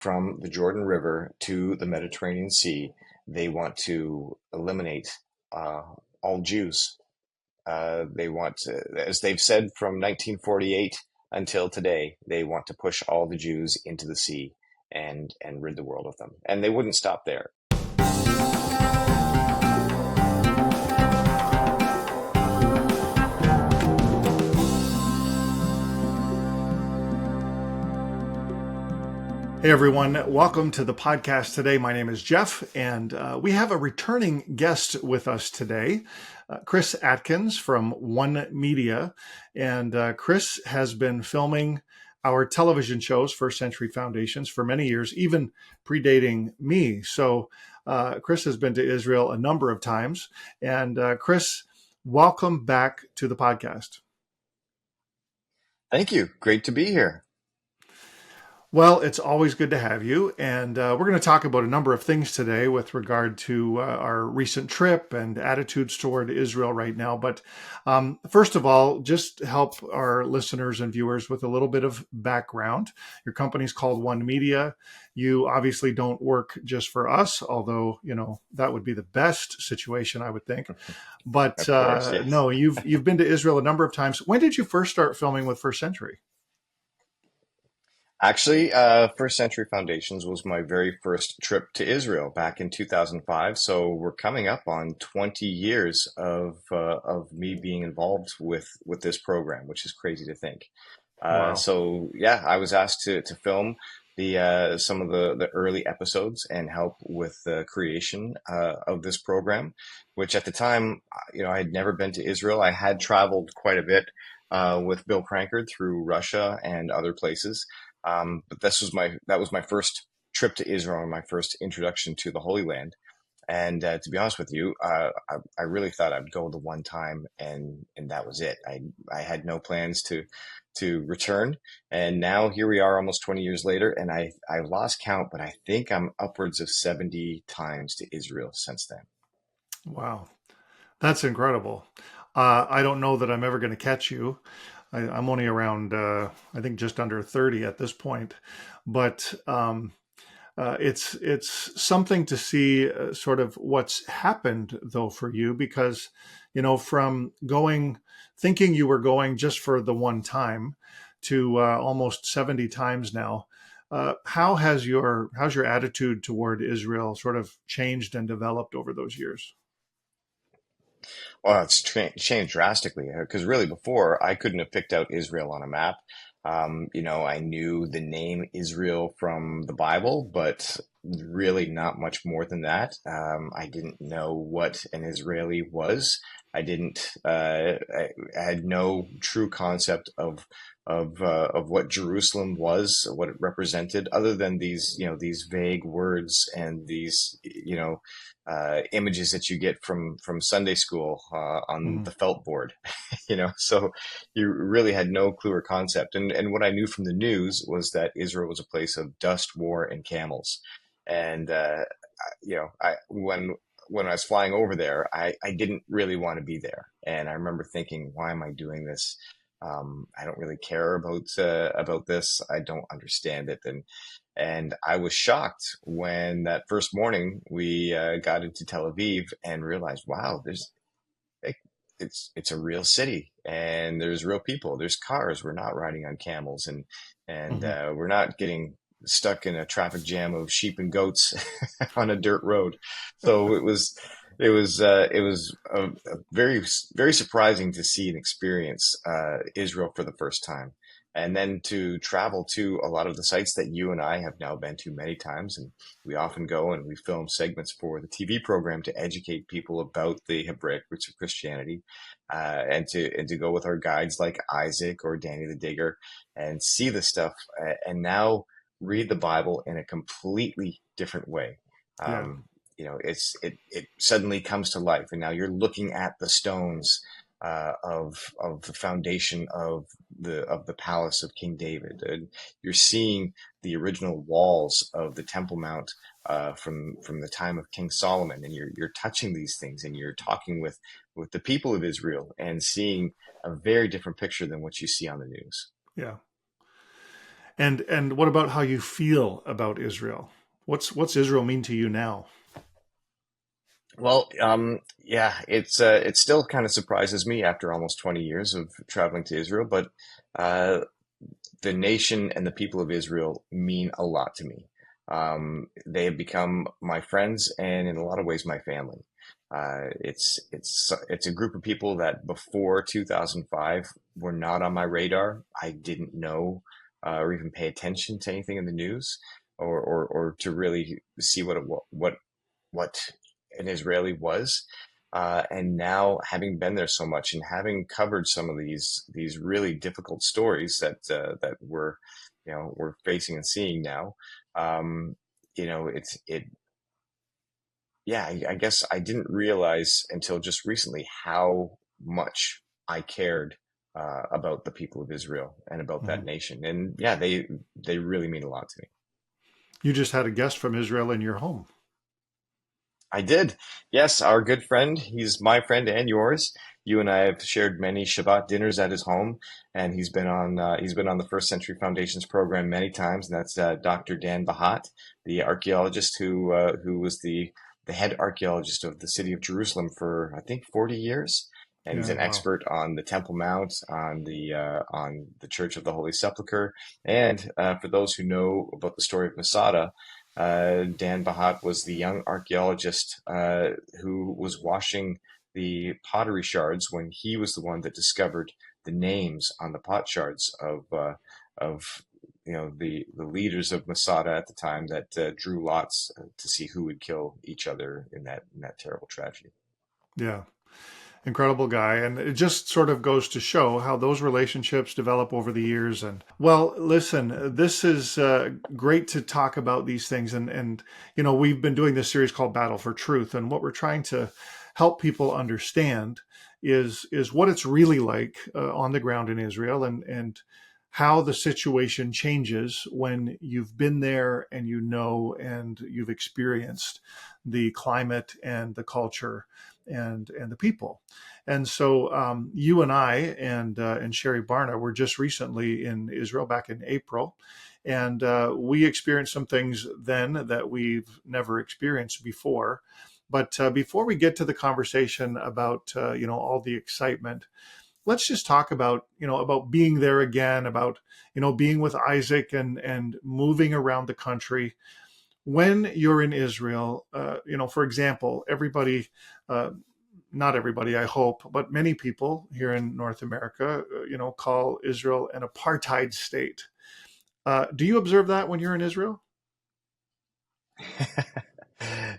from the Jordan River to the Mediterranean Sea. They want to eliminate uh, all Jews. They want to, as they've said from 1948 until today, they want to push all the Jews into the sea and rid the world of them. And they wouldn't stop there. Hey everyone, welcome to the podcast today. My name is Jeff, and we have a returning guest with us today, Chris Atkins from One Media. And Chris has been filming our television shows, First Century Foundations, for many years, even predating me. So Chris has been to Israel a number of times. And Chris, welcome back to the podcast. Thank you. Great to be here. Well, it's always good to have you. And we're going to talk about a number of things today with regard to our recent trip and attitudes toward Israel right now. But first of all, just help our listeners and viewers with a little bit of background. Your company's called One Media. You obviously don't work just for us, although, you know, that would be the best situation, I would think. But Of course, yes. no, you've been to Israel a number of times. When did you first start filming with First Century? Actually, First Century Foundations was my very first trip to Israel back in 2005. So we're coming up on 20 years of me being involved with this program, which is crazy to think. Wow. So yeah, I was asked to film the some of the early episodes and help with the creation of this program, which at the time, I had never been to Israel. I had traveled quite a bit with Bill Prankard through Russia and other places. But that was my first trip to Israel and my first introduction to the Holy Land. And to be honest with you, I really thought I'd go the one time and that was it. I had no plans to return. And now here we are almost 20 years later, and I lost count, but I think I'm upwards of 70 times to Israel since then. Wow. That's incredible. I don't know that I'm ever going to catch you. I'm only around, I think, just under 30 at this point, but it's something to see sort of what's happened though for you, because from thinking you were going just for the one time to almost 70 times now. How's your attitude toward Israel sort of changed and developed over those years? Well, changed drastically because really before I couldn't have picked out Israel on a map. I knew the name Israel from the Bible, but really not much more than that. I didn't know what an Israeli was. I had no true concept of what Jerusalem was, what it represented, other than these vague words and these images that you get from Sunday school on Hmm. the felt board, So you really had no clue or concept. And what I knew from the news was that Israel was a place of dust, war, and camels. And when I was flying over there, I didn't really want to be there. And I remember thinking, why am I doing this? I don't really care about this. I don't understand it. And I was shocked when that first morning we got into Tel Aviv and realized, wow, like, it's a real city and there's real people. There's cars. We're not riding on camels and Hmm. we're not getting stuck in a traffic jam of sheep and goats on a dirt road. So it was very very surprising to see and experience Israel for the first time, and then to travel to a lot of the sites that you and I have now been to many times, and we often go and we film segments for the TV program to educate people about the Hebraic roots of Christianity, and to go with our guides like Isaac or Danny the Digger and see the stuff, and now read the Bible in a completely different way. Yeah. Um, it suddenly comes to life, and now you're looking at the stones of the foundation of the palace of King David. And you're seeing the original walls of the Temple Mount from the time of King Solomon, and you're touching these things, and you're talking with the people of Israel, and seeing a very different picture than what you see on the news. Yeah. And what about how you feel about Israel? What's Israel mean to you now? Well, yeah, it still kind of surprises me after almost 20 years of traveling to Israel, but uh, the nation and the people of Israel mean a lot to me. They have become my friends and in a lot of ways my family. It's a group of people that before 2005 were not on my radar. I didn't know or even pay attention to anything in the news or to really see what an Israeli was. And now, having been there so much and having covered some of these really difficult stories that we're facing and seeing now, um, it yeah, I guess I didn't realize until just recently how much I cared about the people of Israel and about that Mhm. nation. And yeah, they really mean a lot to me. You just had a guest from Israel in your home. I did. Yes, our good friend. He's my friend and yours. You and I have shared many Shabbat dinners at his home, and he's been on the First Century Foundations program many times. And that's Dr. Dan Bahat, the archaeologist who was the head archaeologist of the city of Jerusalem for I think 40 years, and he's Yeah, an wow. expert on the Temple Mount, on the Church of the Holy Sepulchre, and for those who know about the story of Masada. Dan Bahat was the young archaeologist who was washing the pottery shards when he was the one that discovered the names on the pot shards of the leaders of Masada at the time that drew lots to see who would kill each other in that terrible tragedy. Yeah. Incredible guy. And it just sort of goes to show how those relationships develop over the years. And well, listen, this is great to talk about these things. And we've been doing this series called Battle for Truth. And what we're trying to help people understand is what it's really like on the ground in Israel, and how the situation changes when you've been there and and you've experienced the climate and the culture and the people. And so you and I and Sherry Barna were just recently in Israel back in April, and we experienced some things then that we've never experienced before. But before we get to the conversation about all the excitement, let's just talk about about being there again, about being with Isaac and moving around the country when you're in Israel. For example, everybody. Not everybody, I hope, but many people here in North America, call Israel an apartheid state. Do you observe that when you're in Israel?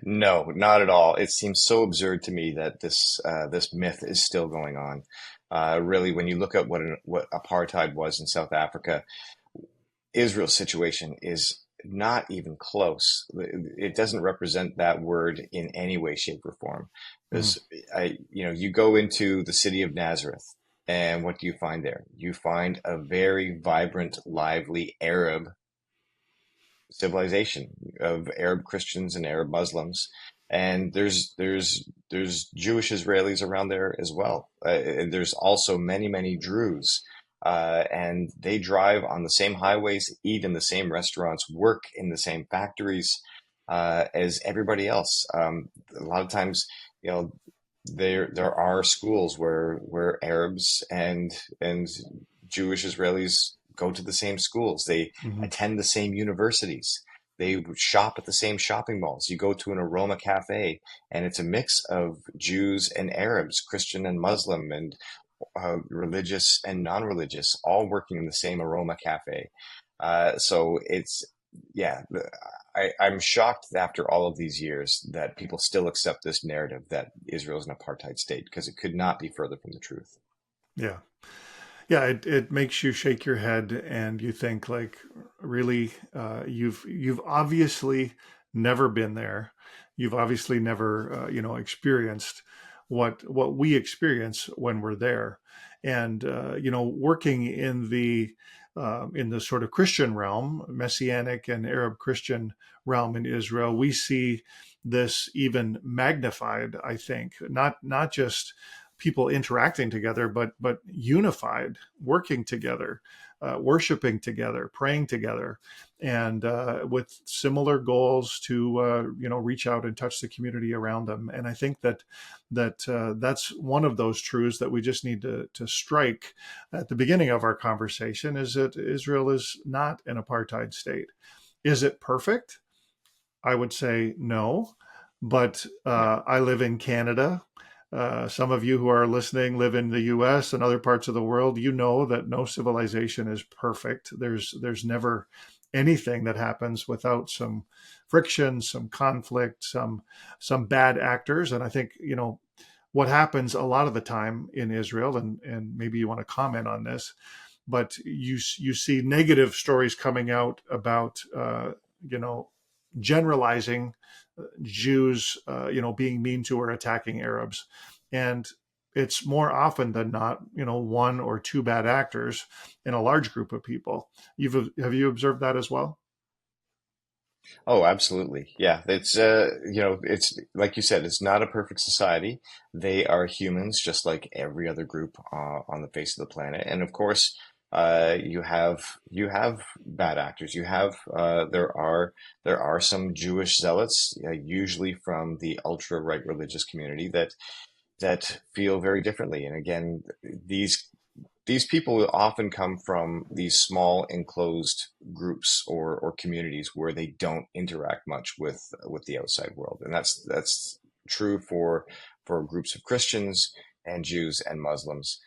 No, not at all. It seems so absurd to me that this myth is still going on. Really, when you look at what apartheid was in South Africa, Israel's situation is not even close. It doesn't represent that word in any way, shape, or form. Mm, Because you go into the city of Nazareth, and what do you find there? You find a very vibrant, lively Arab civilization of Arab Christians and Arab Muslims, and there's Jewish Israelis around there as well. And there's also many Druze, and they drive on the same highways, eat in the same restaurants, work in the same factories as everybody else. A lot of times, you know. There are schools where Arabs and Jewish Israelis go to the same schools. They mhm. attend the same universities. They shop at the same shopping malls. You go to an aroma cafe, and it's a mix of Jews and Arabs, Christian and Muslim, and religious and non-religious, all working in the same aroma cafe. So yeah, I'm shocked after all of these years that people still accept this narrative that Israel is an apartheid state because it could not be further from the truth. Yeah. Yeah, it makes you shake your head and you think like, really, you've obviously never been there. You've obviously never experienced what we experience when we're there. And working in the sort of Christian realm, Messianic and Arab Christian realm in Israel, we see this even magnified. I think not just people interacting together, but unified, working together. worshiping together, praying together, and with similar goals to reach out and touch the community around them. And I think that's one of those truths that we just need to strike at the beginning of our conversation, is that Israel is not an apartheid state. Is it perfect? I would say no, but Yeah. I live in Canada. Some of you who are listening live in the U.S. and other parts of the world. You know that no civilization is perfect. There's never anything that happens without some friction, some conflict, some bad actors. And I think what happens a lot of the time in Israel, and maybe you want to comment on this, but you see negative stories coming out about you know generalizing Jews, being mean to or attacking Arabs, and it's more often than not, one or two bad actors in a large group of people. Have you observed that as well? Oh, absolutely. Yeah. It's like you said, it's not a perfect society. They are humans, just like every other group on the face of the planet. And of course, you have bad actors. There are some Jewish zealots, usually from the ultra right religious community that feel very differently. And again, these these people often come from these small enclosed groups or communities where they don't interact much with the outside world, and that's true for groups of Christians and Jews and Muslims,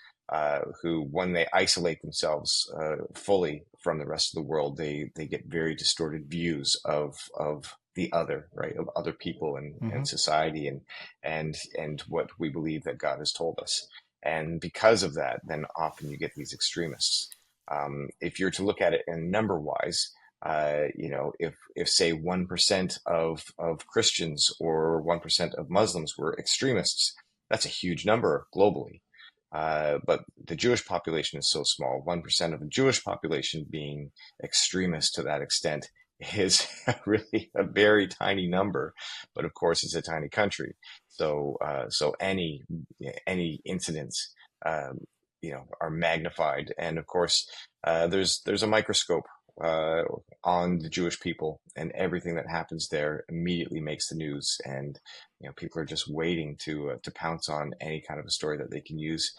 who, when they isolate themselves fully from the rest of the world, they get very distorted views of the other, right, of other people and Hmm. society and what we believe that God has told us. And because of that, then often you get these extremists. If you're to look at it in number wise, if say 1% of Christians or 1% of Muslims were extremists, that's a huge number globally. But the Jewish population is so small. 1% of the Jewish population being extremist to that extent is really a very tiny number. But of course, it's a tiny country. So any incidents, are magnified. And of course, there's a microscope uh, on the Jewish people, and everything that happens there immediately makes the news. And people are just waiting to pounce on any kind of a story that they can use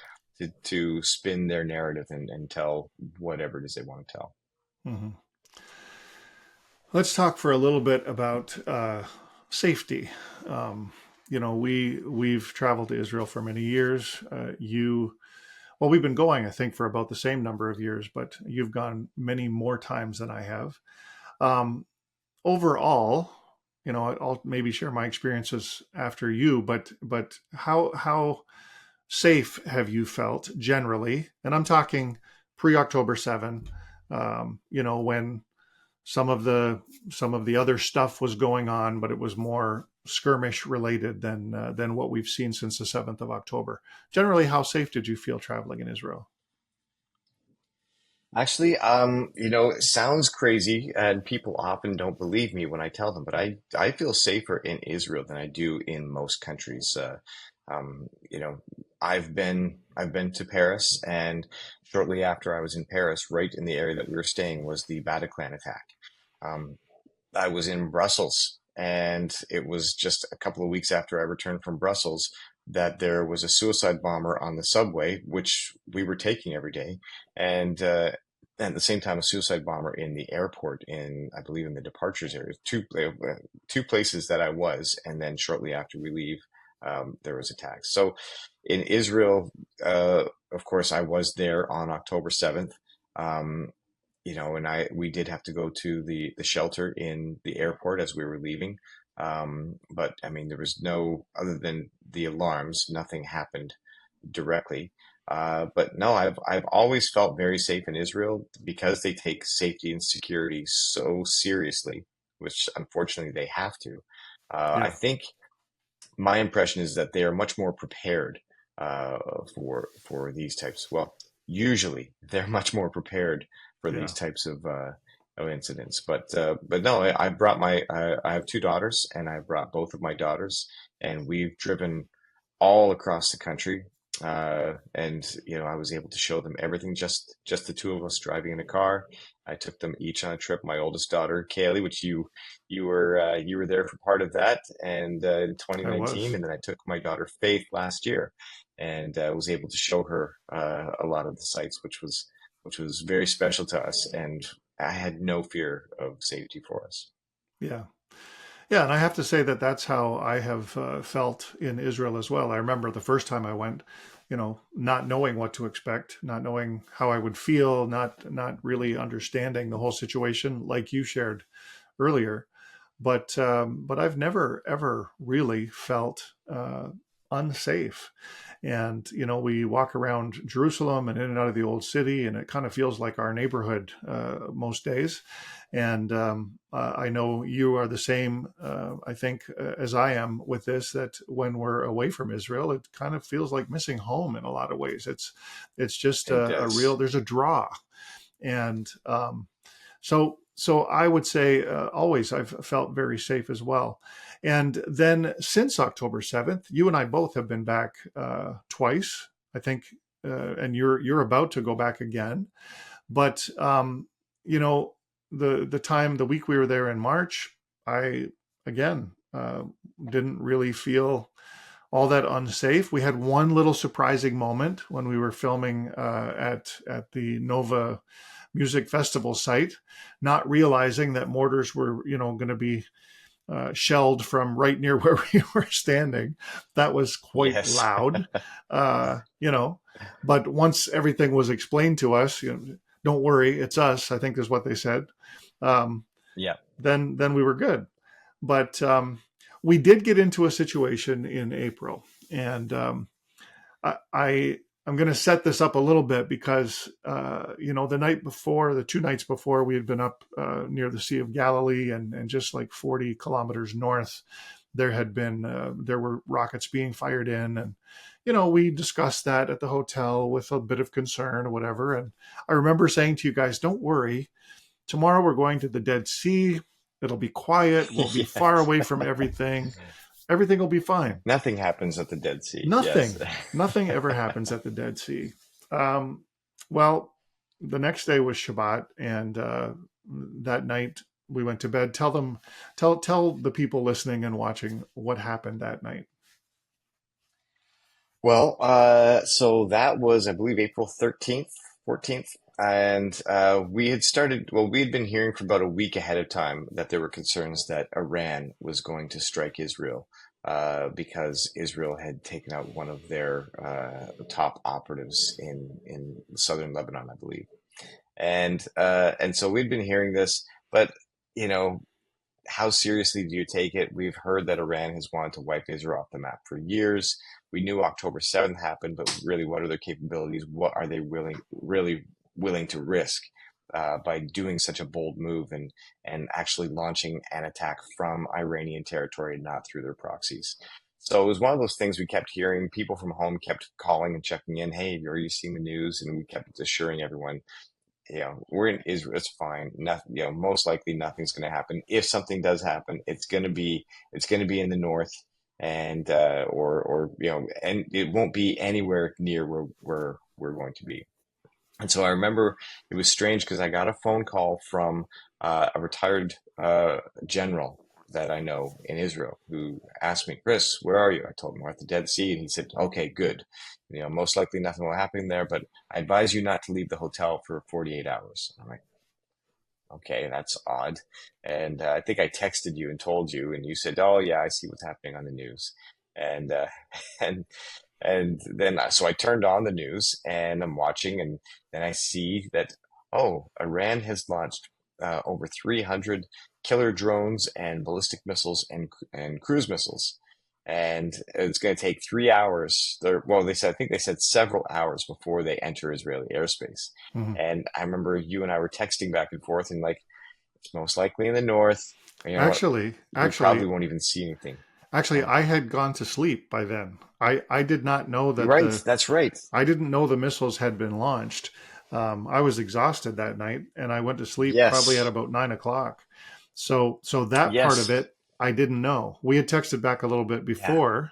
to spin their narrative and tell whatever it is they want to tell. Hmm. Let's talk for a little bit about safety. We've traveled to Israel for many years. Well, we've been going, I think, for about the same number of years, but you've gone many more times than I have. Um, Overall, I'll maybe share my experiences after you, but how safe have you felt generally? And I'm talking pre-October 7, when some of the other stuff was going on, but it was more skirmish related than what we've seen since the 7th of October. Generally, how safe did you feel traveling in Israel? Actually, it sounds crazy, and people often don't believe me when I tell them, but I feel safer in Israel than I do in most countries. Um, you know, I've been to Paris, and shortly after I was in Paris, right in the area that we were staying, was the Bataclan attack. Um, I was in Brussels, and it was just a couple of weeks after I returned from Brussels that there was a suicide bomber on the subway, which we were taking every day, and at the same time, a suicide bomber in the airport, in, I believe, in the departures area. Two places that I was, and then shortly after we leave, there was attacks. So in Israel, of course, I was there on October 7th. Um, and we did have to go to the shelter in the airport as we were leaving. But I mean, there was no, other than the alarms, nothing happened directly. But no, I've always felt very safe in Israel because they take safety and security so seriously, which unfortunately they have to. I Yeah, think my impression is that they are much more prepared uh, for these types. Well, usually they're much more prepared for these yeah. types of incidents. But no, I brought I have two daughters, and I brought both of my daughters, and we've driven all across the country. And I was able to show them everything, just the two of us driving in a car. I took them each on a trip. My oldest daughter, Kaylee, which you were there for part of that, and in I 2019, was. and then I took my daughter Faith last year, and was able to show her a lot of the sites, which was very special to us, and I had no fear of safety for us. Yeah. Yeah, and I have to say that that's how I have felt in Israel as well. I remember the first time I went, not knowing what to expect, not knowing how I would feel, not really understanding the whole situation, like you shared earlier. But I've never ever really felt unsafe. And we walk around Jerusalem and in and out of the old city, and it kind of feels like our neighborhood most days. And I know you are the same, I think, as I am with this. That when we're away from Israel, it kind of feels like missing home in a lot of ways. It's just It a real. does. There's a draw, and so I would say always I've felt very safe as well. And then since October 7th, you and I both have been back twice, I think, and you're about to go back again. But you know, the week we were there in March, I again didn't really feel all that unsafe. We had one little surprising moment when we were filming at the Nova Music Festival site, not realizing that mortars were going to be shelled from right near where we were standing. That was quite Yes. loud, you know. But once everything was explained to us, don't worry, it's us. I think is what they said. Um, Yeah. then we were good. But we did get into a situation in April, and I I'm going to set this up a little bit because the night before, the 2 nights before, we had been up near the Sea of Galilee, and just like 40 kilometers north, there were rockets being fired in, and we discussed that at the hotel with a bit of concern or whatever. And I remember saying to you guys, "Don't worry, tomorrow we're going to the Dead Sea. It'll be quiet. We'll be far Yes. away from everything. Everything will be fine." Nothing happens at the Dead Sea. Yes. Nothing ever happens at the Dead Sea. Um, well, the next day was Shabbat, and that night we went to bed. Tell the people listening and watching what happened that night. Well, so that was, I believe, April 13th, 14th. And we had been hearing for about a week ahead of time that there were concerns that Iran was going to strike Israel because Israel had taken out one of their top operatives in southern Lebanon, I believe. And so we'd been hearing this, but you know, how seriously do you take it? We've heard that Iran has wanted to wipe Israel off the map for years. We knew October 7th happened, but really, what are their capabilities? What are they really willing to risk by doing such a bold move and actually launching an attack from Iranian territory and not through their proxies? So it was one of those things we kept hearing. People from home kept calling and checking in. Hey, are you seeing the news? And we kept assuring everyone, we're in Israel. It's fine. Nothing, most likely nothing's going to happen. If something does happen, it's going to be in the north, and and it won't be anywhere near where we're going to be. And so I remember it was strange because I got a phone call from a retired general that I know in Israel who asked me, Chris, where are you? I told him we're at the Dead Sea, and he said, okay, good. Most likely nothing will happen there, but I advise you not to leave the hotel for 48 hours. I'm like, okay, that's odd. And I think I texted you and told you, and you said, oh yeah, I see what's happening on the news. And and so I turned on the news and I'm watching, and then I see that, oh, Iran has launched over 300 killer drones and ballistic missiles and cruise missiles. And it's going to take 3 hours. Well, I think they said several hours before they enter Israeli airspace. Mhm. And I remember you and I were texting back and forth, and like, it's most likely in the north. You know what? Actually, We probably actually, won't even see anything. actually, Yeah. I had gone to sleep by then. I did not know You're that right. the That's right. I didn't know the missiles had been launched. I was exhausted that night, and I went to sleep probably at Yes. about 9 o'clock. So that part of Yes. it I didn't know. We had texted back a little bit Yeah. before,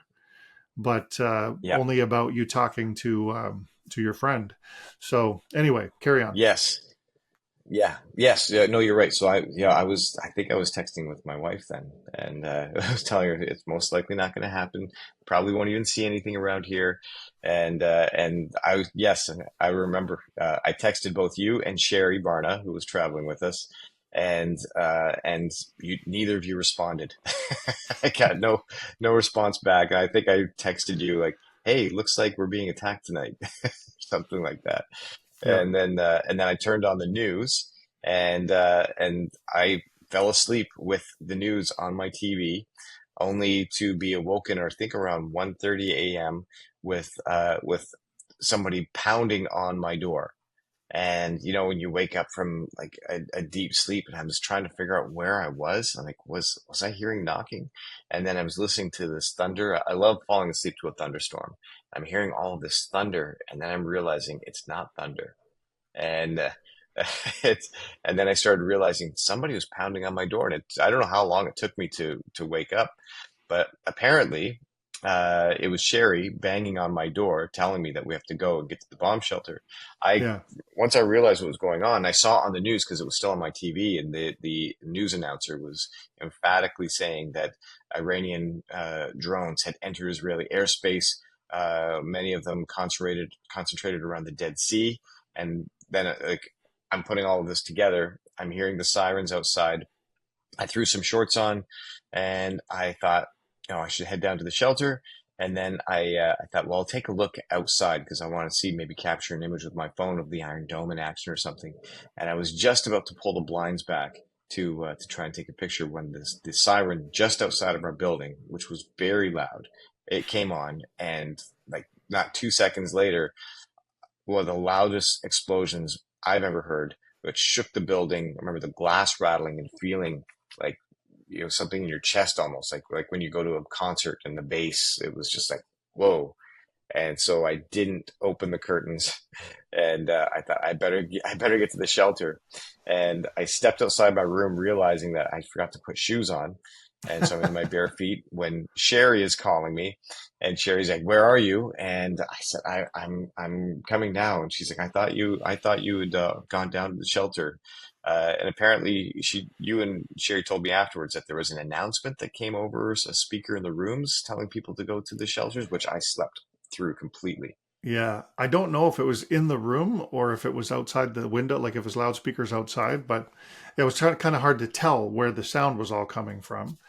but Yeah. only about you talking to your friend. So anyway, carry on. Yes. Yeah. Yes. Yeah, no, you're right. So I think I was texting with my wife then, and I was telling her it's most likely not going to happen. Probably won't even see anything around here. And yes, I remember, I texted both you and Sherry Barna, who was traveling with us, and neither of you responded. I got no response back. I think I texted you like, "Hey, looks like we're being attacked tonight," something like that. Yeah, And then I turned on the news, and I fell asleep with the news on my TV, only to be awoken, or I think around 1:30 a.m. with somebody pounding on my door. And when you wake up from like a deep sleep, and I was trying to figure out where I was, I'm like, was I hearing knocking? And then I was listening to this thunder. I love falling asleep to a thunderstorm. I'm hearing all of this thunder, and then I'm realizing it's not thunder. And it's and then I started realizing somebody was pounding on my door, and I don't know how long it took me to wake up, but apparently it was Sherry banging on my door, telling me that we have to go and get to the bomb shelter. I yeah, Once I realized what was going on, I saw on the news because it was still on my TV, and the news announcer was emphatically saying that Iranian drones had entered Israeli airspace. Many of them concentrated around the Dead Sea, and then like I'm putting all of this together. I'm hearing the sirens outside. I threw some shorts on, and I thought, I should head down to the shelter. And then I thought, well, I'll take a look outside because I want to see, maybe capture an image with my phone of the Iron Dome in action or something. And I was just about to pull the blinds back to try and take a picture when the siren just outside of our building, which was very loud, it came on, and like not 2 seconds later, one of the loudest explosions I've ever heard, which shook the building. I remember the glass rattling and feeling like something in your chest, almost like when you go to a concert and the bass. It was just like whoa. And so I didn't open the curtains, and I thought I better get to the shelter. And I stepped outside my room, realizing that I forgot to put shoes on, and so I'm in my bare feet when Sherry is calling me, and Sherry's like, "Where are you?" And I said, I'm coming down." She's like, I thought you had gone down to the shelter." And apparently, you and Sherry told me afterwards that there was an announcement that came over, a speaker in the rooms telling people to go to the shelters, which I slept through completely. yeah. I don't know if it was in the room or if it was outside the window, like if it was loudspeakers outside, but it was kind of hard to tell where the sound was all coming from.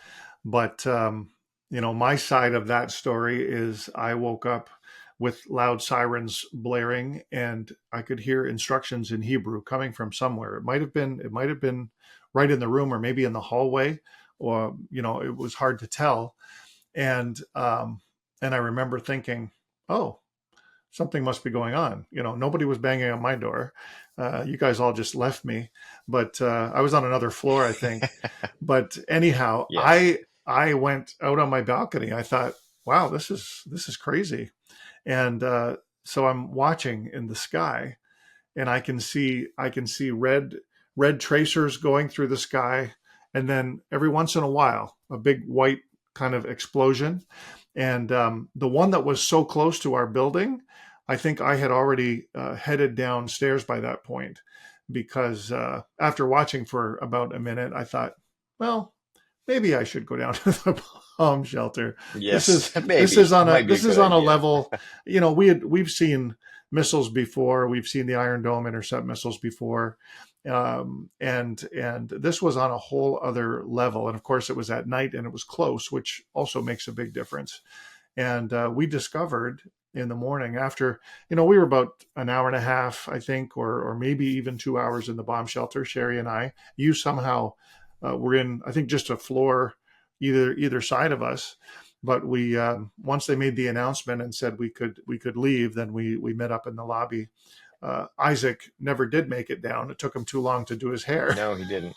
But my side of that story is I woke up with loud sirens blaring, and I could hear instructions in Hebrew coming from somewhere. It might have been right in the room, or maybe in the hallway, or it was hard to tell. And I remember thinking, oh, something must be going on. Nobody was banging on my door. You guys all just left me, but I was on another floor, I think. But anyhow, Yes. I went out on my balcony. I thought, wow, this is crazy. And so I'm watching in the sky, and I can see red tracers going through the sky, and then every once in a while, a big white kind of explosion. And the one that was so close to our building, I think I had already headed downstairs by that point, because after watching for about a minute, I thought, well, maybe I should go down to the bomb shelter. This Yes. is this Maybe is on a might be a this is good on a idea. level. We've seen missiles before. We've seen the Iron Dome intercept missiles before, and this was on a whole other level. And of course, it was at night and it was close, which also makes a big difference. And we discovered in the morning, after we were about an hour and a half, I think, or maybe even 2 hours in the bomb shelter, Sherry and I. You somehow were in, I think, just a floor either side of us. But we once they made the announcement and said we could leave, then we met up in the lobby. Isaac never did make it down. It took him too long to do his hair. No, he didn't.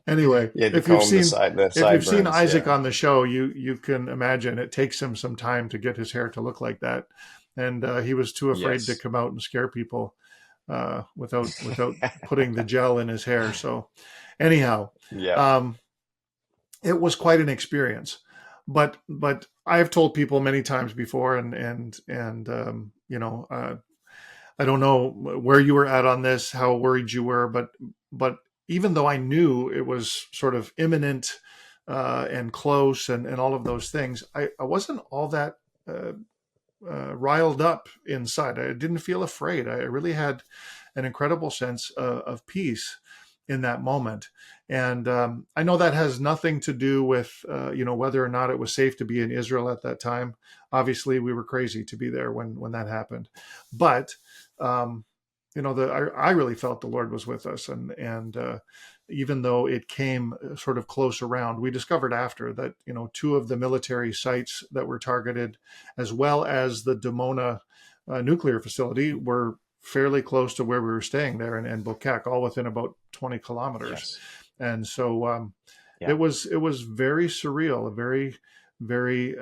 Anyway, You had to if you've comb seen the if you've seen sideburns. Isaac Yeah. on the show, you can imagine it takes him some time to get his hair to look like that, and he was too afraid to Yes. come out and scare people without putting the gel in his hair. So, anyhow, Yeah. um, it was quite an experience. But I have told people many times before, and I don't know where you were at on this, how worried you were, but even though I knew it was sort of imminent and close and all of those things, I wasn't all that uh, riled up inside. I didn't feel afraid. I really had an incredible sense of peace in that moment. And I know that has nothing to do with whether or not it was safe to be in Israel at that time. Obviously, we were crazy to be there when that happened, but um, I really felt the Lord was with us, and even though it came sort of close around, we discovered after that two of the military sites that were targeted, as well as the Dimona nuclear facility, were fairly close to where we were staying there in Bokek, all within about 20 kilometers. Yes. And so Yeah. it was very surreal, a very, very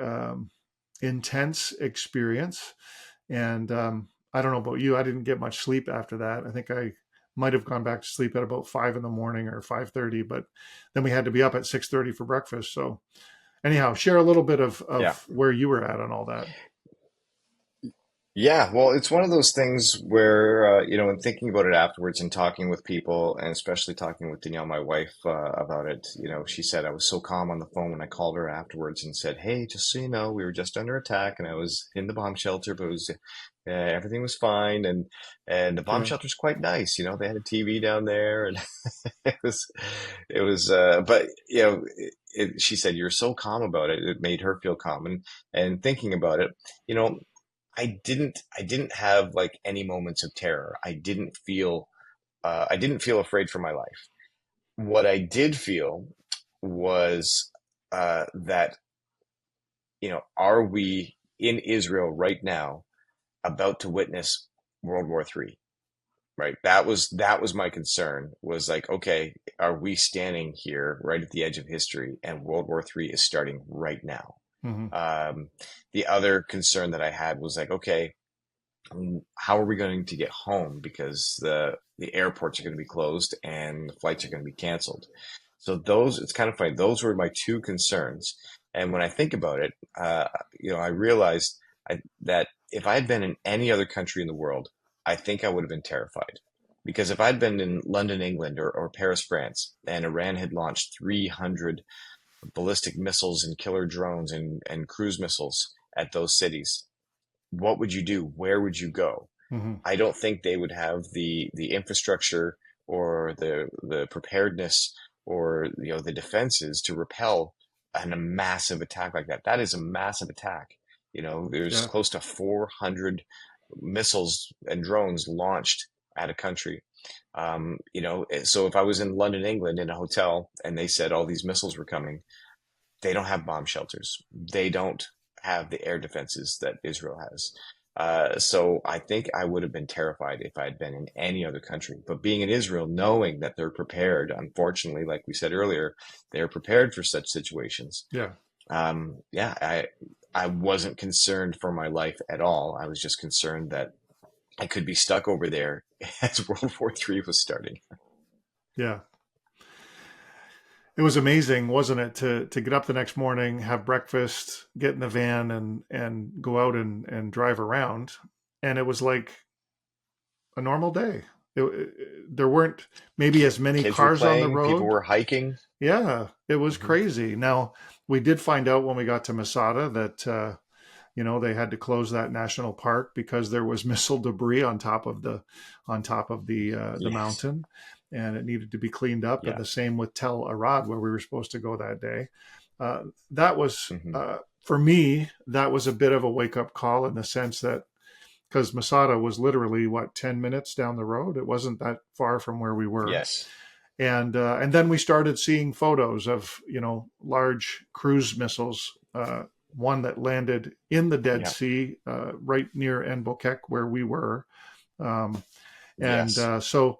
intense experience. And I don't know about you, I didn't get much sleep after that. I think I might have gone back to sleep at about 5 in the morning or 5:30, but then we had to be up at 6:30 for breakfast. So anyhow, share a little bit Yeah. of where you were at on all that. Yeah, well, it's one of those things where, in thinking about it afterwards and talking with people, and especially talking with Danielle, my wife, about it, she said I was so calm on the phone when I called her afterwards and said, "Hey, just so you know, we were just under attack and I was in the bomb shelter, but everything was fine." And the bomb Good. shelter's quite nice. They had a TV down there, and it was, but she said, "You're so calm about it." It made her feel calm. And thinking about it, you know, I didn't have like any moments of terror. I didn't feel afraid for my life. What I did feel was that, are we in Israel right now about to witness World War III? Right. That was my concern, was like, okay, are we standing here right at the edge of history and World War III is starting right now? Hmm. Um, the other concern that I had was like, okay, how are we going to get home, because the airports are going to be closed and the flights are going to be canceled. So it's kind of funny. Those were my two concerns. And when I think about it, I realized that if I had been in any other country in the world, I think I would have been terrified. Because if I'd been in London, England, or Paris, France, and Iran had launched 300 ballistic missiles and killer drones and cruise missiles at those cities, what would you do? Where would you go? Hmm. I don't think they would have the infrastructure or the preparedness or the defenses to repel a massive attack like that. That is a massive attack. There's Yeah. close to 400 missiles and drones launched at a country. So if I was in London, England, in a hotel, and they said all these missiles were coming, they don't have bomb shelters. They don't have the air defenses that Israel has. So I think I would have been terrified if I had been in any other country. But being in Israel, knowing that they're prepared, unfortunately, like we said earlier, they're prepared for such situations. Yeah. Yeah, I wasn't concerned for my life at all. I was just concerned that I could be stuck over there as World War III was starting. Yeah. It was amazing, wasn't it, to get up the next morning, have breakfast, get in the van, and go out and drive around, and it was like a normal day. There weren't maybe as many Kids were cars on the playing, people road. were hiking. Yeah, it was Hmm. crazy. Now we did find out when we got to Masada that they had to close that national park because there was missile debris on top of the Yes. mountain, and it needed to be cleaned up. And Yeah. the same with Tel Arad, where we were supposed to go that day. That was Hmm. for me. That was a bit of a wake up call in the sense that because Masada was literally what 10 minutes down the road. It wasn't that far from where we were, Yes. and then we started seeing photos of large cruise missiles. One that landed in the Dead Yeah. Sea, right near En Bokek, where we were, um, and Yes. so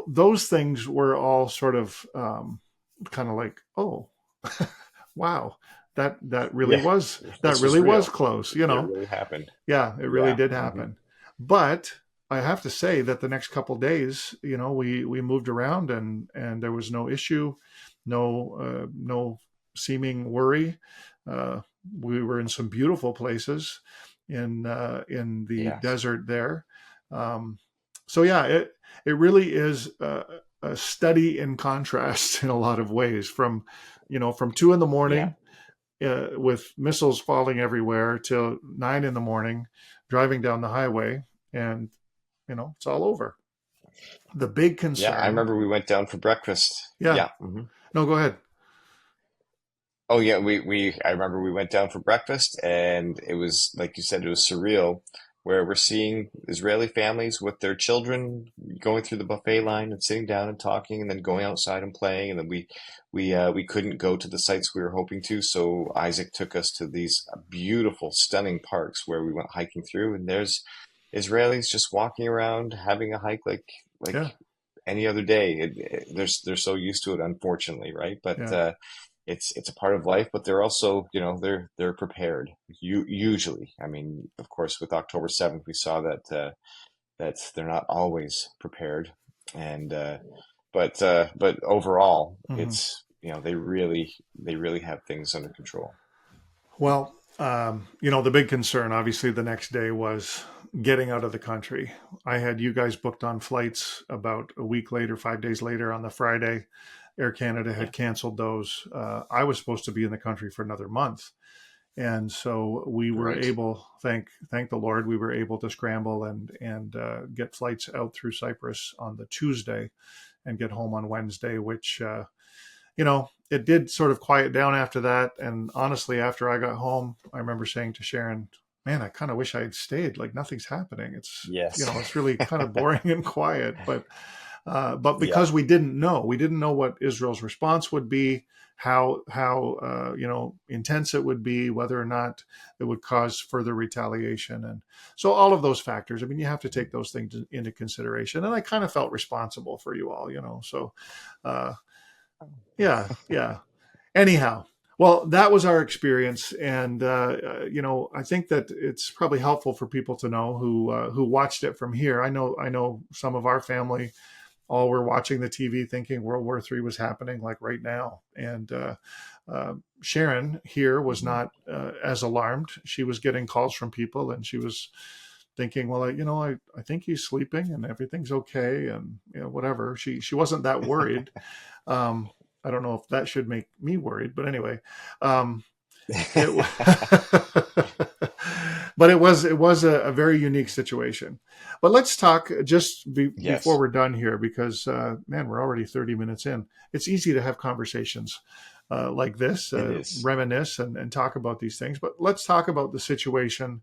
those things were all sort of kind of like, oh, wow, Yeah. that This was really was real. close, It really happened. yeah, it really Yeah. did Hmm. happen. But I have to say that the next couple of days, we moved around and there was no issue, no seeming worry. Uh, we were in some beautiful places in the Yes. desert there. Um, so yeah, it really is a study in contrast in a lot of ways. From from 2 in the morning Yeah. with missiles falling everywhere till 9 in the morning, driving down the highway, and it's all over. The big Yeah. I concern, remember we went down for breakfast. yeah, Yeah. Hmm. no, go ahead. Oh yeah, I remember we went down for breakfast and it was like you said, it was surreal where we're seeing Israeli families with their children going through the buffet line and sitting down and talking and then going outside and playing, and then we couldn't go to the sites we were hoping to, so Isaac took us to these beautiful, stunning parks where we went hiking through, and there's Israelis just walking around having a hike like Yeah, any other day. They're so used to it, unfortunately, right? But yeah, it's a part of life. But they're also, they're prepared. Usually, I mean, of course, with October 7th, we saw that they're not always prepared, and but overall, hmm it's they really have things under control. well, the big concern, obviously, the next day was getting out of the country. I had you guys booked on flights about a week later, 5 days later on the Friday. Air Canada Yeah, had canceled those. I was supposed to be in the country for another month. And so we were right. able, thank the Lord, we were able to scramble and get flights out through Cyprus on the Tuesday and get home on Wednesday, which it did sort of quiet down after that. And honestly, after I got home, I remember saying to Sharon, "Man, I kind of wish I had stayed. Like nothing's happening. It's Yes. it's really kind of boring and quiet." But Yeah. because we didn't know what Israel's response would be, how intense it would be, whether or not it would cause further retaliation, and so all of those factors. I mean, you have to take those things into consideration, and I kind of felt responsible for you all, So, uh, yeah, yeah. Anyhow, well, that was our experience, and I think that it's probably helpful for people to know who watched it from here. I know some of our family all were watching the TV thinking World War III was happening like right now. And Sharon here was Mhm. not as alarmed. She was getting calls from people and she was thinking, well, I think he's sleeping and everything's okay. And, whatever. She wasn't that worried. Um, I don't know if that should make me worried, but anyway, um, it but it was a very unique situation. But let's talk just before Yes, we're done here, because man, we're already 30 minutes in. It's easy to have conversations like this, it is. reminisce and talk about these things. But let's talk about the situation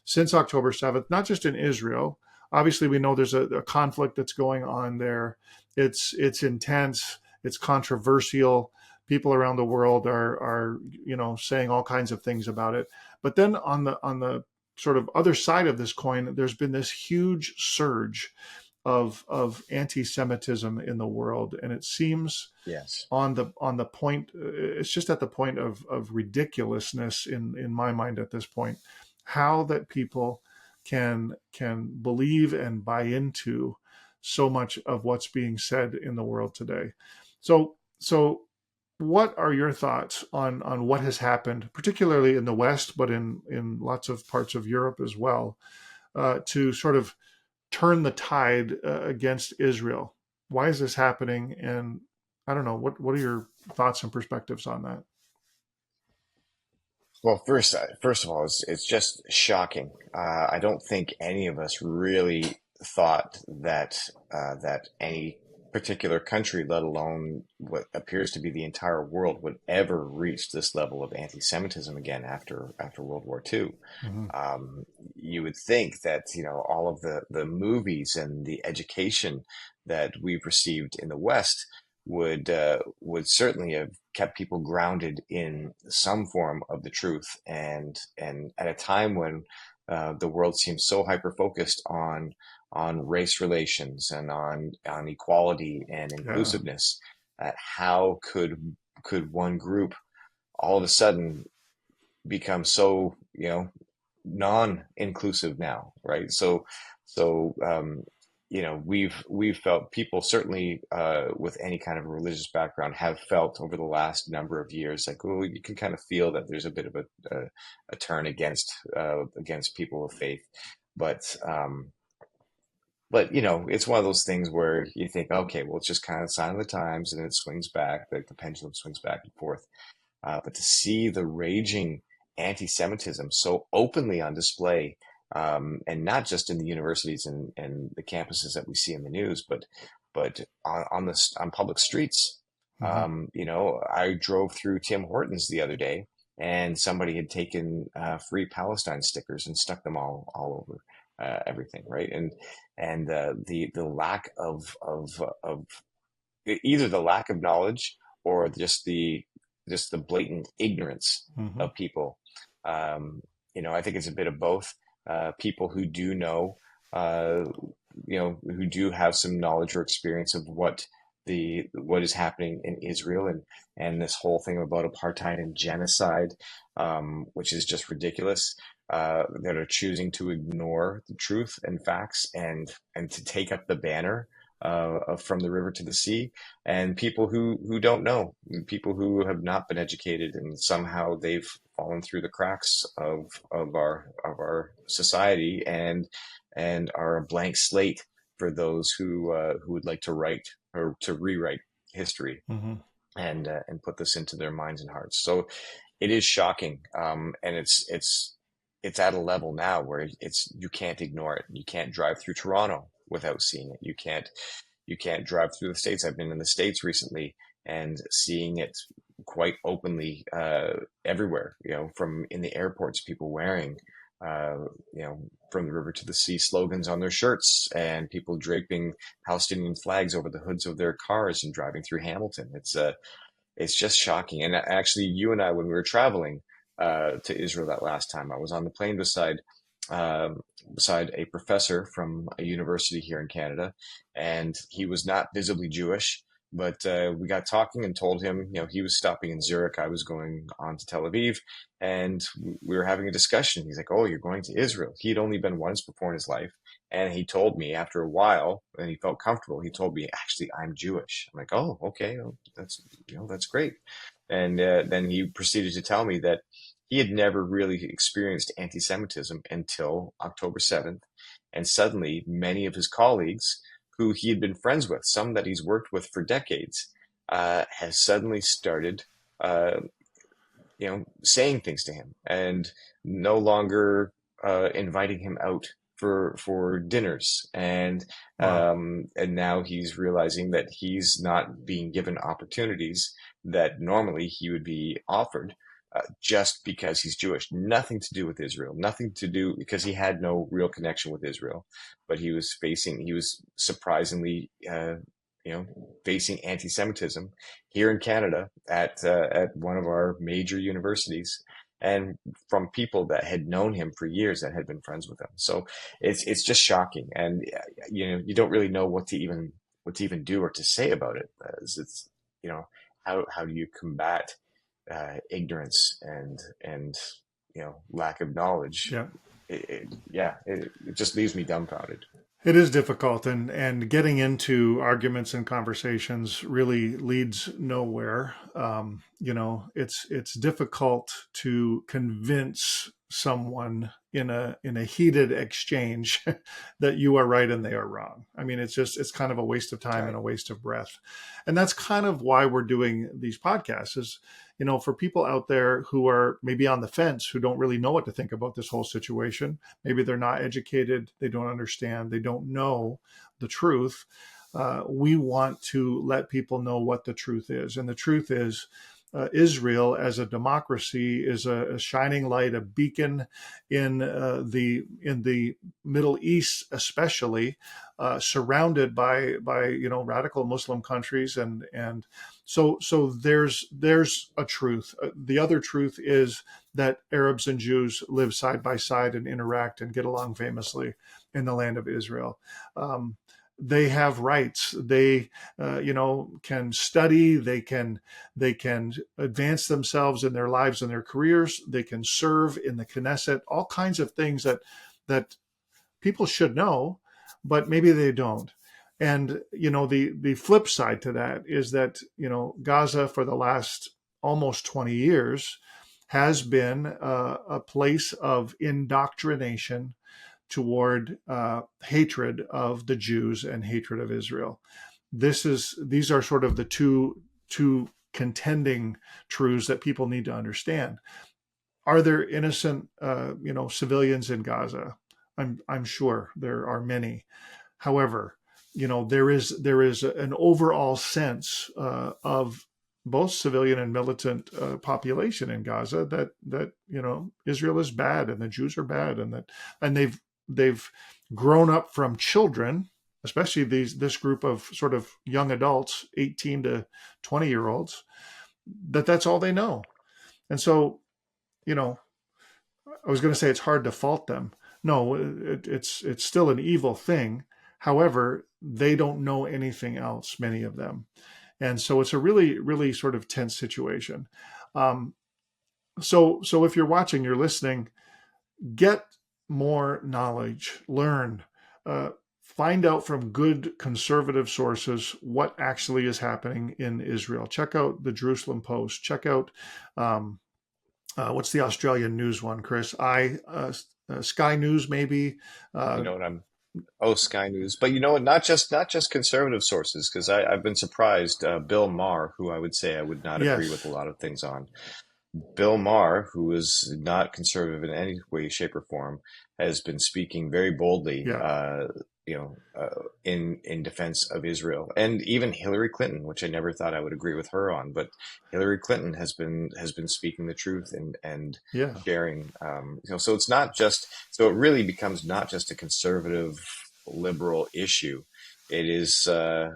since October 7th, not just in Israel. Obviously, we know there's a conflict that's going on there. It's intense. It's controversial. People around the world are saying all kinds of things about it. But then on the sort of other side of this coin, there's been this huge surge of anti-Semitism in the world, and it seems Yes. on the point, it's just at the point of ridiculousness in my mind at this point, how that people can believe and buy into so much of what's being said in the world today. So what are your thoughts on what has happened, particularly in the West, but in lots of parts of Europe as well, to sort of turn the tide against Israel? Why is this happening? And I don't know, what are your thoughts and perspectives on that? Well, first of all, it's just shocking. I don't think any of us really thought that any particular country, let alone what appears to be the entire world, would ever reach this level of anti-Semitism again after World War II. Hmm. You would think that, all of the movies and the education that we've received in the West would certainly have kept people grounded in some form of the truth, and at a time when the world seems so hyper focused on race relations and on equality and Yeah, inclusiveness, how could one group all of a sudden become so non-inclusive now, right? So we've felt people certainly with any kind of religious background have felt over the last number of years like, well, you can kind of feel that there's a bit of a turn against people of faith, but it's one of those things where you think, okay, well, it's just kind of sign of the times, and it swings back, the pendulum swings back and forth. But to see the raging anti-Semitism so openly on display, and not just in the universities and the campuses that we see in the news, but on public streets. Mm-hmm. I drove through Tim Hortons the other day, and somebody had taken free Palestine stickers and stuck them all over everything, right? And the lack of either the lack of knowledge or just the blatant ignorance Mm-hmm. of people. I think it's a bit of both. People who do know, who do have some knowledge or experience of what is happening in Israel, and this whole thing about apartheid and genocide, which is just ridiculous. That are choosing to ignore the truth and facts, and to take up the banner of from the river to the sea, and people who don't know, people who have not been educated, and somehow they've fallen through the cracks of our society, and are a blank slate for those who would like to write or to rewrite history, Mm-hmm. and put this into their minds and hearts. So it is shocking, and it's at a level now where you can't ignore it. You can't drive through Toronto without seeing it. You can't drive through the States. I've been in the States recently and seeing it quite openly everywhere. From in the airports, people wearing from the river to the sea slogans on their shirts, and people draping Palestinian flags over the hoods of their cars and driving through Hamilton. It's just shocking. And actually, you and I, when we were traveling to Israel that last time, I was on the plane beside a professor from a university here in Canada, and he was not visibly Jewish. But we got talking and told him, he was stopping in Zurich. I was going on to Tel Aviv, and we were having a discussion. He's like, "Oh, you're going to Israel." He'd only been once before in his life. And he told me after a while, and he felt comfortable, he told me, "Actually, I'm Jewish." I'm like, "Oh, okay. Well, that's great." And then he proceeded to tell me that he had never really experienced anti-Semitism until October 7th. And suddenly, many of his colleagues who he had been friends with, some that he's worked with for decades, has suddenly started, saying things to him, and no longer inviting him out for dinners, Wow. and now he's realizing that he's not being given opportunities that normally he would be offered, just because he's Jewish. Nothing to do with Israel, nothing to do, because he had no real connection with Israel, but he was surprisingly, facing anti-Semitism here in Canada at one of our major universities, and from people that had known him for years, that had been friends with him. So it's just shocking, and you don't really know what to even do or to say about it. It's how do you combat ignorance and lack of knowledge? Yeah. It just leaves me dumbfounded. It is difficult, and getting into arguments and conversations really leads nowhere. It's difficult to convince someone in a heated exchange that you are right and they are wrong. I mean, it's kind of a waste of time and Right. a waste of breath. And that's kind of why we're doing these podcasts, is for people out there who are maybe on the fence, who don't really know what to think about this whole situation. Maybe they're not educated, they don't understand, they don't know the truth. We want to let people know what the truth is. And the truth is, Israel as a democracy is a shining light, a beacon in the Middle East, especially surrounded by radical Muslim countries, and so there's a truth. The other truth is that Arabs and Jews live side by side and interact and get along famously in the land of Israel. They have rights. They, can study. They can advance themselves in their lives and their careers. They can serve in the Knesset. All kinds of things that people should know, but maybe they don't. And the flip side to that is that Gaza for the last almost 20 years has been a place of indoctrination toward hatred of the Jews and hatred of Israel. These are sort of the two contending truths that people need to understand. Are there innocent civilians in Gaza? I'm sure there are many. However, there is an overall sense of both civilian and militant population in Gaza that Israel is bad and the Jews are bad, and they've grown up from children, especially this group of sort of young adults, 18 to 20-year-olds, that's all they know. And so, you know, I was going to say it's hard to fault them. No, it's still an evil thing. However, they don't know anything else, many of them. And so it's a really, really sort of tense situation. Um, so if you're watching, you're listening, get more knowledge, learn, find out from good conservative sources what actually is happening in Israel. Check out the Jerusalem Post. Check out what's the Australian news one, Chris? Sky News, maybe. You Uh, know what I'm Oh, Sky News, but you know what? Not just conservative sources, because I've been surprised. Bill Maher, who I would say I would not agree with a yes. lot of things on, Bill Maher, who is not conservative in any way, shape, or form, has been speaking very boldly, Yeah. in defense of Israel, and even Hillary Clinton, which I never thought I would agree with her on, but Hillary Clinton has been speaking the truth and Yeah. sharing. So it's not just so it really becomes not just a conservative liberal issue. It is I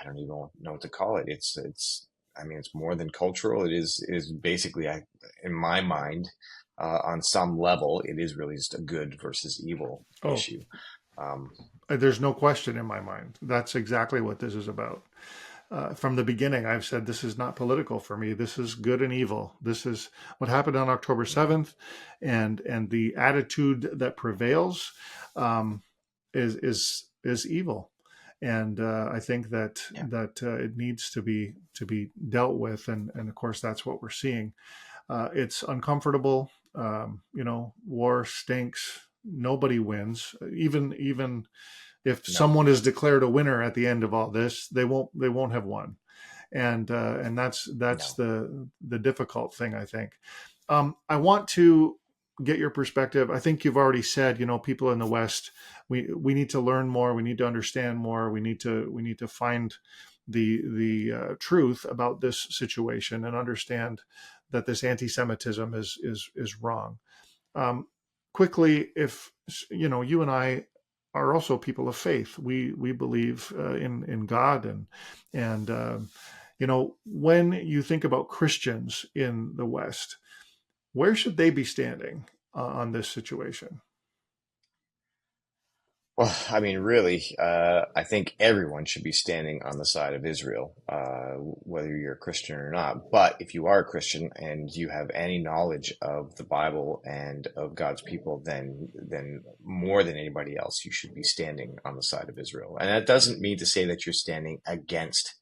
don't even know what to call it. It's I mean, it's more than cultural. It is basically, in my mind, on some level, it is really just a good versus evil Oh, issue. Um, there's no question in my mind. That's exactly what this is about. From the beginning, I've said this is not political for me. This is good and evil. This is what happened on October yeah, 7th, and the attitude that prevails um, is evil. And I think yeah, that it needs to be dealt with, and of course that's what we're seeing. It's uncomfortable. War stinks. Nobody wins. Even if no, someone is declared a winner at the end of all this, they won't have won, and that's no. the difficult thing, I think. I want to get your perspective. I think you've already said, people in the West, we need to learn more, we need to understand more, we need to find the truth about this situation and understand that this anti-Semitism is wrong. Um, Quickly, if you and I are also people of faith, we believe in God, and when you think about Christians in the West, where should they be standing on this situation? Well, I mean, really, I think everyone should be standing on the side of Israel, whether you're a Christian or not. But if you are a Christian and you have any knowledge of the Bible and of God's people, then more than anybody else, you should be standing on the side of Israel. And that doesn't mean to say that you're standing against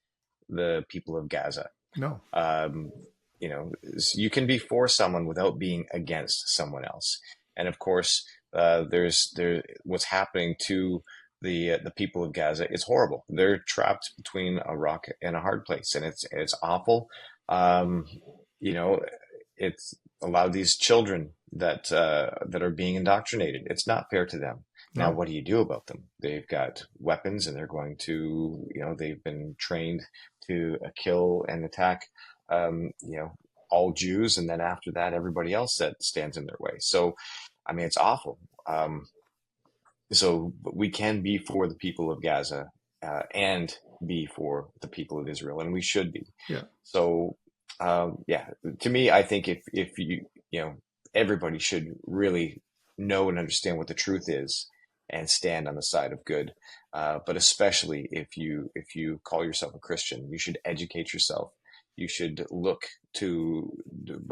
the people of Gaza. No, Um, you can be for someone without being against someone else. And of course, what's happening to the people of Gaza is horrible. They're trapped between a rock and a hard place, and it's awful. Um, you know, it's a lot of these children that are being indoctrinated. It's not fair to them. Now, no, what do you do about them? They've got weapons, and they've been trained to kill and attack, all Jews, and then after that, everybody else that stands in their way. So, I mean, it's awful. But we can be for the people of Gaza and be for the people of Israel, and we should be. yeah, So, yeah, to me, I think if everybody should really know and understand what the truth is and stand on the side of good. But especially if you call yourself a Christian, you should educate yourself. You should look to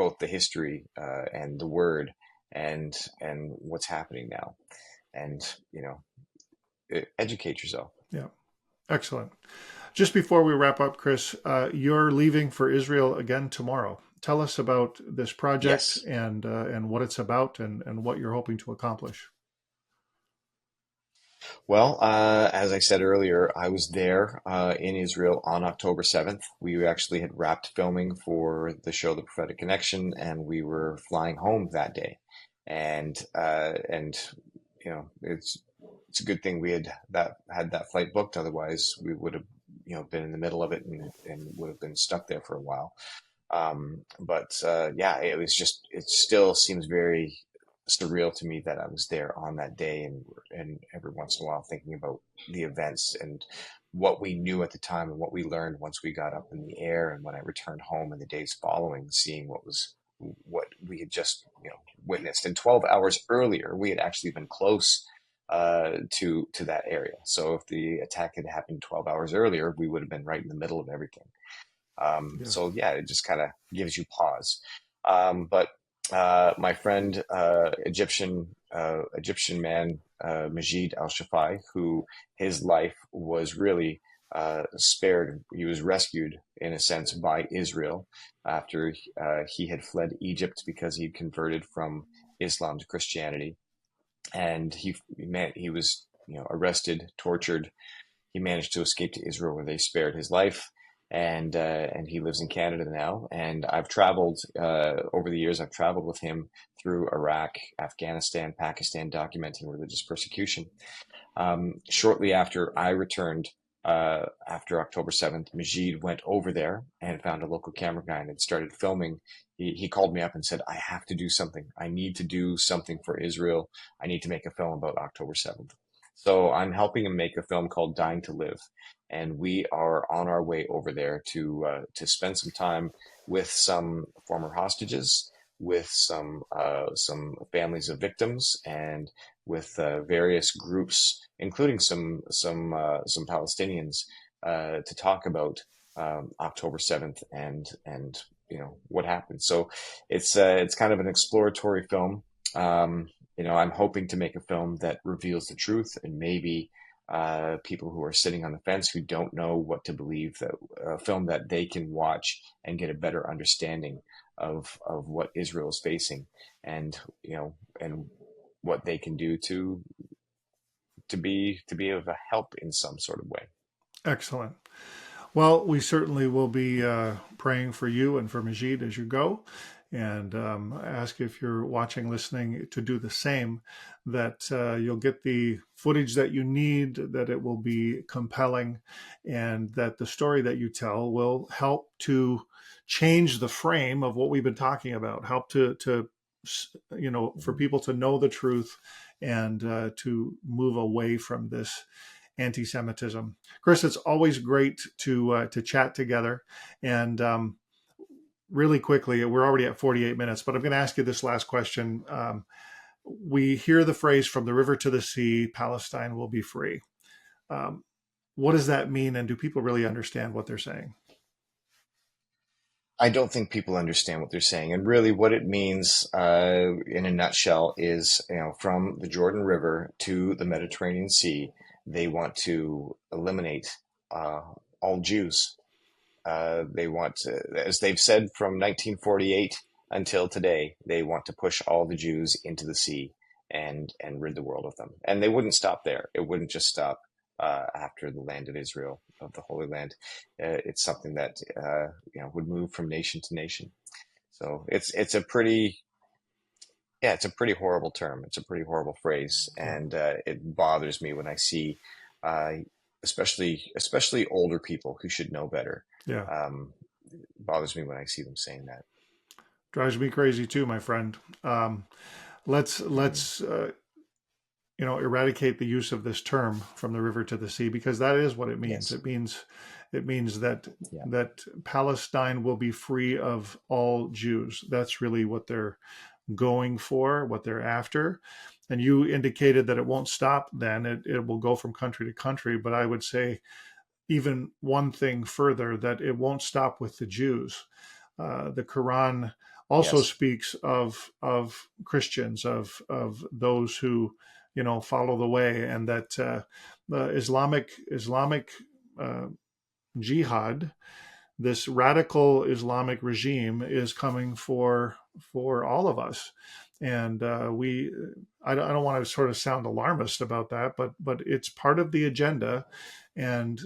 both the history and the Word and what's happening now. And educate yourself. Yeah. Excellent. Just before we wrap up, Chris, you're leaving for Israel again tomorrow. Tell us about this project Yes. and what it's about and what you're hoping to accomplish. Well, as I said earlier, I was there in Israel on October 7th. We actually had wrapped filming for the show The Prophetic Connection, and we were flying home that day. And it's a good thing we had that flight booked. Otherwise, we would have been in the middle of it and would have been stuck there for a while. But yeah, it still seems very surreal to me that I was there on that day, and every once in a while thinking about the events and what we knew at the time and what we learned once we got up in the air, and when I returned home in the days following, seeing what we had just witnessed. And 12 hours earlier, we had actually been close to that area. So if the attack had happened 12 hours earlier, we would have been right in the middle of everything. Yeah. So yeah, it just kind of gives you pause. But my friend, Egyptian man, Majid Al-Shafai, who his life was really spared. He was rescued in a sense by Israel after he had fled Egypt because he'd converted from Islam to Christianity, and he was arrested, tortured. He managed to escape to Israel, where they spared his life, and he lives in Canada now. And I've traveled over the years. I've traveled with him through Iraq, Afghanistan, Pakistan, documenting religious persecution. Shortly after I returned, after October 7th, Majid went over there and found a local camera guy and had started filming. He called me up and said, I have to do something. I need to do something for Israel. I need to make a film about October 7th. So I'm helping him make a film called Dying to Live. And we are on our way over there to spend some time with some former hostages, with some families of victims, and with various groups, including some Palestinians, to talk about October 7th and what happened. So it's kind of an exploratory film. I'm hoping to make a film that reveals the truth, and maybe people who are sitting on the fence who don't know what to believe, that a film that they can watch and get a better understanding of what Israel is facing, and and what they can do to be of a help in some sort of way. Excellent. Well, we certainly will be praying for you and for Majid as you go. And ask if you're watching, listening, to do the same, that you'll get the footage that you need, that it will be compelling, and that the story that you tell will help to change the frame of what we've been talking about, help to for people to know the truth and to move away from this anti-Semitism. Chris, it's always great to chat together. And really quickly, we're already at 48 minutes, but I'm going to ask you this last question. We hear the phrase "from the river to the sea, Palestine will be free." Um, what does that mean, and do people really understand what they're saying? I don't think people understand what they're saying, and really, what it means, in a nutshell, is from the Jordan River to the Mediterranean Sea, they want to eliminate uh, all Jews. They want to, as they've said from 1948 until today, they want to push all the Jews into the sea and rid the world of them. And they wouldn't stop there. It wouldn't just stop after the land of Israel, of the Holy Land. It's something that would move from nation to nation. So it's a pretty it's a pretty horrible term. It's a pretty horrible phrase, Yeah, and it bothers me when I see, uh, especially older people who should know better. yeah, Um, bothers me when I see them saying that. drives me crazy too, my friend. Let's Mm, let's eradicate the use of this term "from the river to the sea" because that is what it means. yes. It means that Yeah. Palestine will be free of all Jews. That's really what they're going for, what they're after. And you indicated that it won't stop then. It will go from country to country. But I would say even one thing further, that it won't stop with the Jews. The Quran also Yes. speaks of Christians, of those who follow the way, and that the Islamic jihad, this radical Islamic regime, is coming for all of us. And I don't want to sort of sound alarmist about that, but it's part of the agenda. And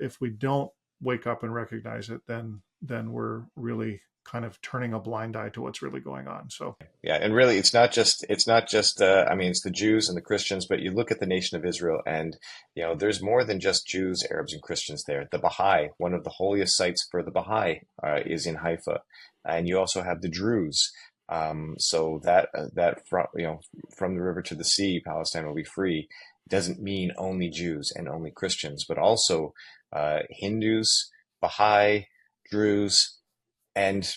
if we don't wake up and recognize it, then we're really kind of turning a blind eye to what's really going on. So Yeah, and really, it's not just I mean, it's the Jews and the Christians, but you look at the nation of Israel, and there's more than just Jews, Arabs, and Christians there. The Baha'i, one of the holiest sites for the Baha'i, is in Haifa, and you also have the Druze. So that from the river to the sea, Palestine will be free. Doesn't mean only Jews and only Christians, but also Hindus, Baha'i, Druze, and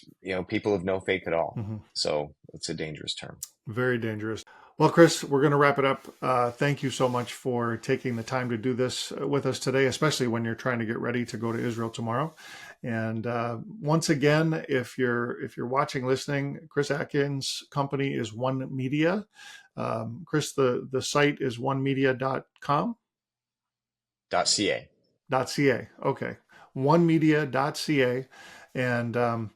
people of no faith at all. mm-hmm. So it's a dangerous term. Very dangerous. Well, Chris, we're going to wrap it up. Thank you so much for taking the time to do this with us today, especially when you're trying to get ready to go to Israel tomorrow. And once again, if you're watching, listening, Chris Atkins' company is One Media. Chris, the site is onemedia.com. .ca. .ca. Okay. onemedia.ca. And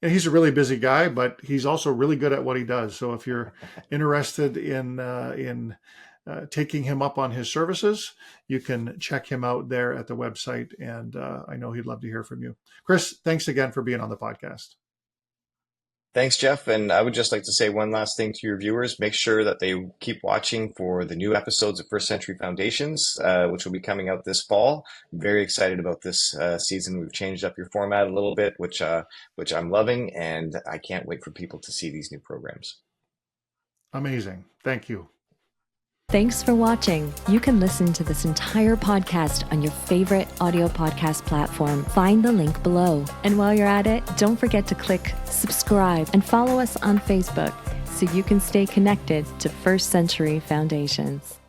he's a really busy guy, but he's also really good at what he does. So if you're interested in taking him up on his services, you can check him out there at the website. And I know he'd love to hear from you. Chris, thanks again for being on the podcast. Thanks, Jeff. And I would just like to say one last thing to your viewers. Make sure that they keep watching for the new episodes of First Century Foundations, which will be coming out this fall. I'm very excited about this season. We've changed up your format a little bit, which I'm loving, and I can't wait for people to see these new programs. Amazing. Thank you. Thanks for watching. You can listen to this entire podcast on your favorite audio podcast platform. Find the link below. And while you're at it, don't forget to click subscribe and follow us on Facebook so you can stay connected to First Century Foundations.